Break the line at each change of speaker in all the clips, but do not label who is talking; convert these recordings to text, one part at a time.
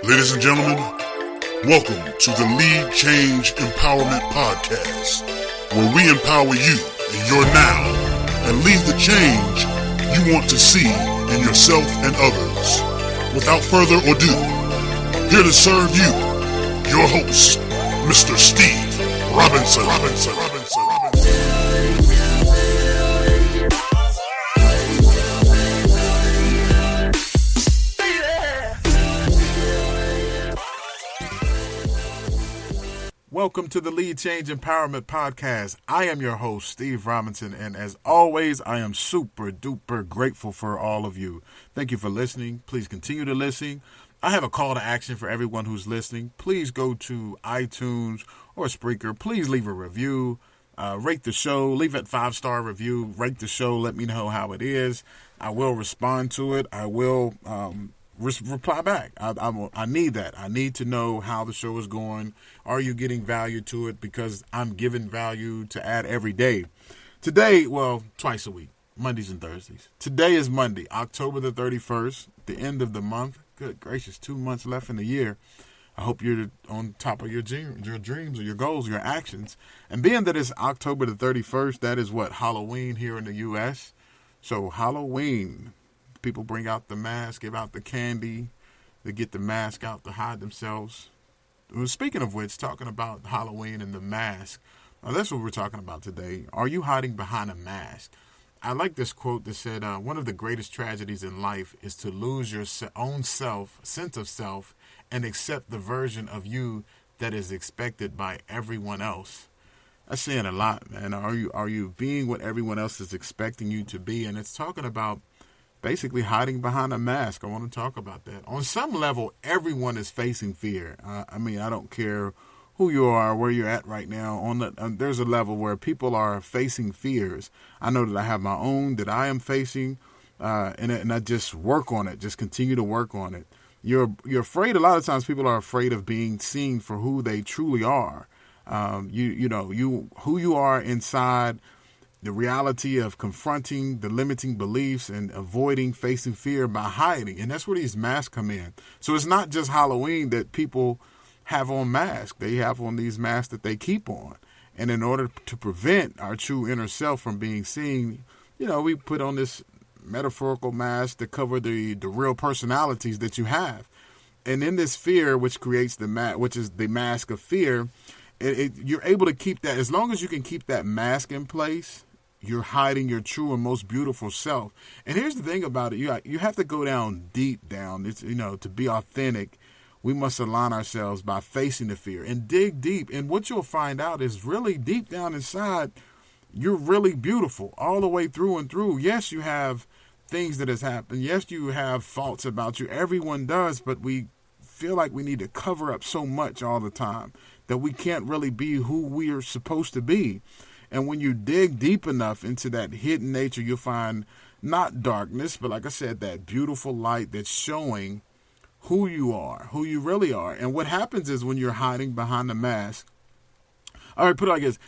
Ladies and gentlemen, welcome to the Lead Change Empowerment Podcast, where we empower you in your now and lead the change you want to see in yourself and others. Without further ado, here to serve you, your host, Mr. Steve Robinson.
Welcome to the Lead Change Empowerment Podcast. I am your host, Steve Robinson, and as always, I am super duper grateful for all of you. Thank you for listening. Please continue to listen. I have a call to action for everyone who's listening. Please go to iTunes or Spreaker. Please leave a review. Rate the show. Leave a 5-star review. Rate the show. Let me know how it is. I will respond to it. I will reply back. I need that. I need to know how the show is going. Are you getting value to it? Because I'm giving value to add every day. Today, well, twice a week, Mondays and Thursdays. Today is Monday, October the 31st, the end of the month. Good gracious, 2 months left in the year. I hope you're on top of your dreams or your goals, your actions. And being that it's October the 31st, that is what, Halloween here in the U.S. So Halloween, people bring out the mask, give out the candy. They get the mask out to hide themselves. Speaking of which, talking about Halloween and the mask, that's what we're talking about today. Are you hiding behind a mask? I like this quote that said, one of the greatest tragedies in life is to lose your own sense of self, and accept the version of you that is expected by everyone else. That's saying a lot, man. Are you being what everyone else is expecting you to be? And it's talking about basically hiding behind a mask. I want to talk about that. On some level, everyone is facing fear. I don't care who you are, where you're at right now. There's a level where people are facing fears. I know that I have my own that I am facing, and I just work on it. Just continue to work on it. You're afraid. A lot of times, people are afraid of being seen for who they truly are. Who you are inside. The reality of confronting the limiting beliefs and avoiding facing fear by hiding. And that's where these masks come in. So it's not just Halloween that people have on masks. They have on these masks that they keep on. And in order to prevent our true inner self from being seen, we put on this metaphorical mask to cover the real personalities that you have. And in this fear, which creates which is the mask of fear, you're able to keep that. As long as you can keep that mask in place, you're hiding your true and most beautiful self. And here's the thing about it. You have to go down deep down. It's, to be authentic, we must align ourselves by facing the fear and dig deep. And what you'll find out is really deep down inside, you're really beautiful all the way through and through. Yes, you have things that has happened. Yes, you have faults about you. Everyone does, but we feel like we need to cover up so much all the time that we can't really be who we are supposed to be. And when you dig deep enough into that hidden nature, you'll find not darkness, but like I said, that beautiful light that's showing who you are, who you really are. And what happens is when you're hiding behind the mask, all right, put it like this.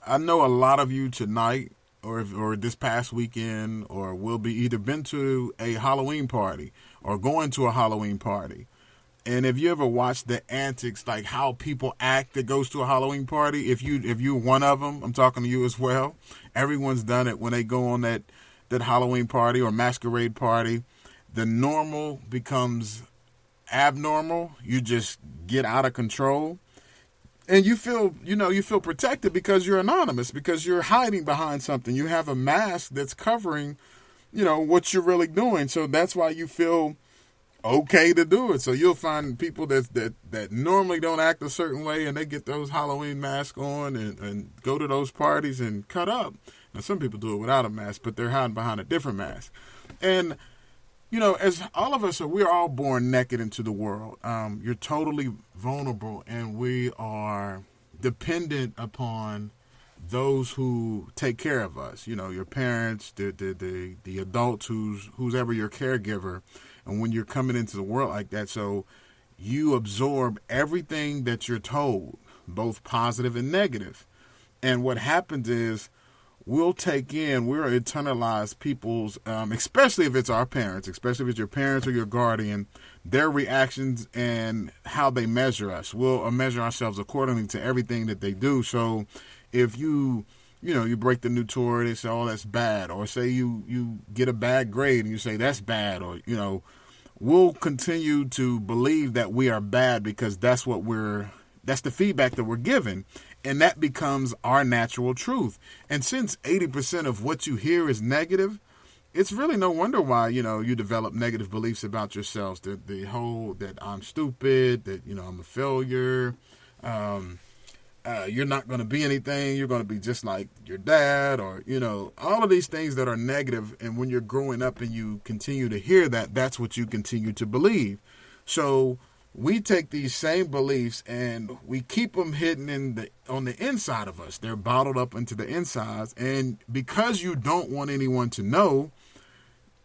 I know a lot of you tonight or this past weekend or will be either been to a Halloween party or going to a Halloween party. And if you ever watch the antics, like how people act that goes to a Halloween party, if you're one of them, I'm talking to you as well. Everyone's done it when they go on that Halloween party or masquerade party. The normal becomes abnormal. You just get out of control. And you feel protected because you're anonymous, because you're hiding behind something. You have a mask that's covering, what you're really doing. So that's why you feel okay to do it. So you'll find people that normally don't act a certain way, and they get those Halloween masks on and go to those parties and cut up. Now, some people do it without a mask, but they're hiding behind a different mask. And, as all of us we're all born naked into the world. You're totally vulnerable, and we are dependent upon those who take care of us. Your parents, the adults who's ever your caregiver. And when you're coming into the world like that, so you absorb everything that you're told, both positive and negative. And what happens is we'll internalize people's, especially if it's our parents, especially if it's your parents or your guardian, their reactions and how they measure us. We'll measure ourselves accordingly to everything that they do. So if you break the new toy, they say, oh, that's bad. Or say you get a bad grade and you say, that's bad. Or, we'll continue to believe that we are bad because that's the feedback that we're given. And that becomes our natural truth. And since 80% of what you hear is negative, it's really no wonder why, you develop negative beliefs about yourselves. The whole that I'm stupid, that, I'm a failure, you're not going to be anything, you're going to be just like your dad, or, all of these things that are negative. And when you're growing up and you continue to hear that, that's what you continue to believe. So we take these same beliefs and we keep them hidden on the inside of us. They're bottled up into the insides. And because you don't want anyone to know,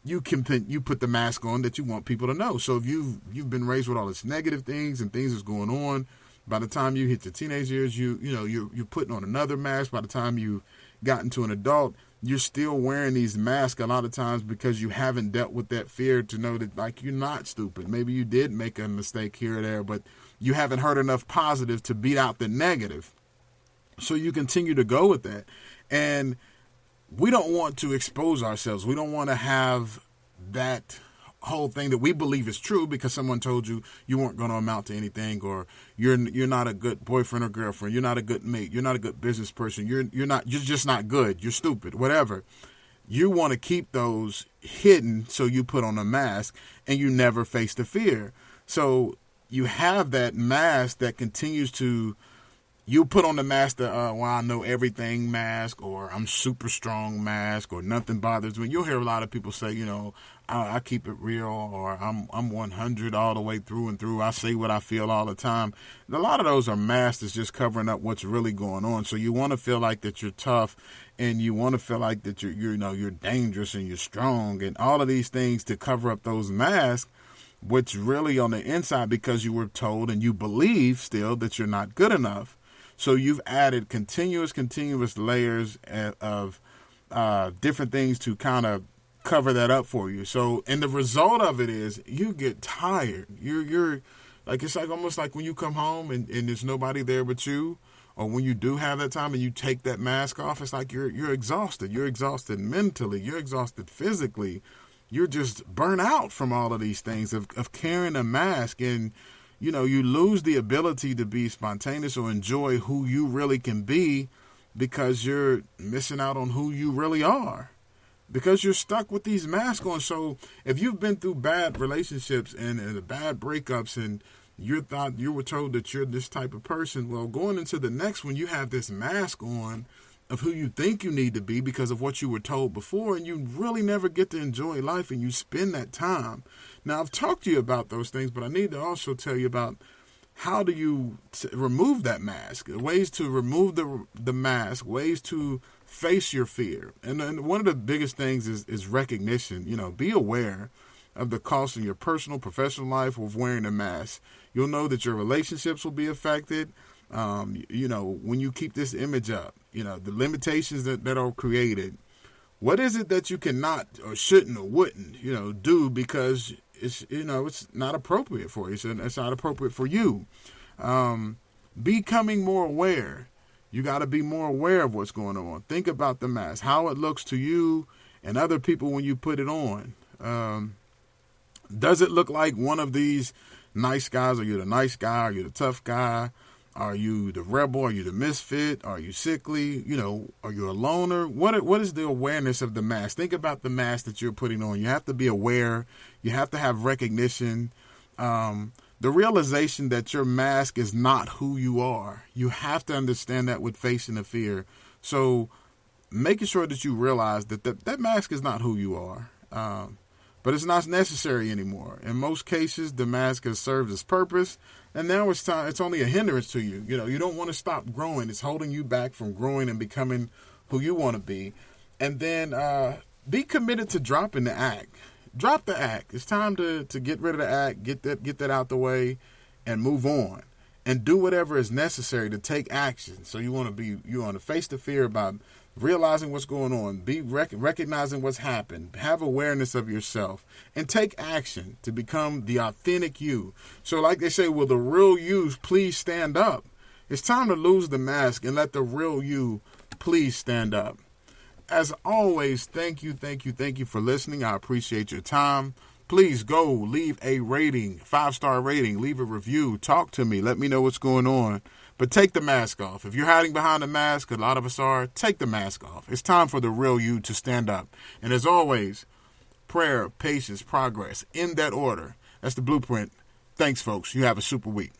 you put the mask on that you want people to know. So if you've been raised with all this negative things and things that's going on, by the time you hit your teenage years, you're putting on another mask. By the time you got into an adult, you're still wearing these masks a lot of times because you haven't dealt with that fear to know that, like, you're not stupid. Maybe you did make a mistake here or there, but you haven't heard enough positive to beat out the negative. So you continue to go with that. And we don't want to expose ourselves. We don't want to have that whole thing that we believe is true because someone told you weren't going to amount to anything, or you're not a good boyfriend or girlfriend, you're not a good mate, you're not a good business person, you're just not good, you're stupid, whatever. You want to keep those hidden, so you put on a mask and you never face the fear. So you have that mask that continues to, you put on the mask that, I know everything mask, or I'm super strong mask, or nothing bothers me. You'll hear a lot of people say, I keep it real, or I'm 100 all the way through and through. I say what I feel all the time. And a lot of those are masks that's just covering up what's really going on. So you want to feel like that you're tough, and you want to feel like that you're dangerous and you're strong, and all of these things to cover up those masks, which really on the inside, because you were told and you believe still that you're not good enough. So you've added continuous layers of different things to kind of cover that up for you. So, and the result of it is you get tired. You're like, it's like almost like when you come home and there's nobody there but you, or when you do have that time and you take that mask off, it's like you're exhausted. You're exhausted mentally. You're exhausted physically. You're just burnt out from all of these things of carrying a mask, and you lose the ability to be spontaneous or enjoy who you really can be because you're missing out on who you really are, because you're stuck with these masks on. So if you've been through bad relationships and bad breakups, and you were told that you're this type of person, well, going into the next one, you have this mask on of who you think you need to be because of what you were told before, and you really never get to enjoy life, and you spend that time. Now, I've talked to you about those things, but I need to also tell you about how do you remove that mask, ways to remove the mask, ways to face your fear. And one of the biggest things is recognition. Be aware of the cost in your personal, professional life of wearing a mask. You'll know that your relationships will be affected. When you keep this image up, the limitations that are created. What is it that you cannot or shouldn't or wouldn't, do because it's not appropriate for you. So it's not appropriate for you. Becoming more aware. You got to be more aware of what's going on. Think about the mask, how it looks to you and other people when you put it on. Does it look like one of these nice guys? Are you the nice guy? Are you the tough guy? Are you the rebel? Are you the misfit? Are you sickly? Are you a loner? What is the awareness of the mask? Think about the mask that you're putting on. You have to be aware. You have to have recognition. The realization that your mask is not who you are. You have to understand that with facing the fear. So making sure that you realize that mask is not who you are. But it's not necessary anymore. In most cases, the mask has served its purpose, and now it's time. It's only a hindrance to you. You don't want to stop growing. It's holding you back from growing and becoming who you want to be. And then be committed to dropping the act. Drop the act. It's time to get rid of the act, get that out the way, and move on. And do whatever is necessary to take action. So you want to face the fear by realizing what's going on, recognizing what's happened, have awareness of yourself, and take action to become the authentic you. So like they say, will the real you please stand up? It's time to lose the mask and let the real you please stand up. As always, thank you for listening. I appreciate your time. Please go leave a rating, 5-star rating, leave a review, talk to me, let me know what's going on. But take the mask off. If you're hiding behind the mask, a lot of us are, take the mask off. It's time for the real you to stand up. And as always, prayer, patience, progress, in that order. That's the blueprint. Thanks, folks. You have a super week.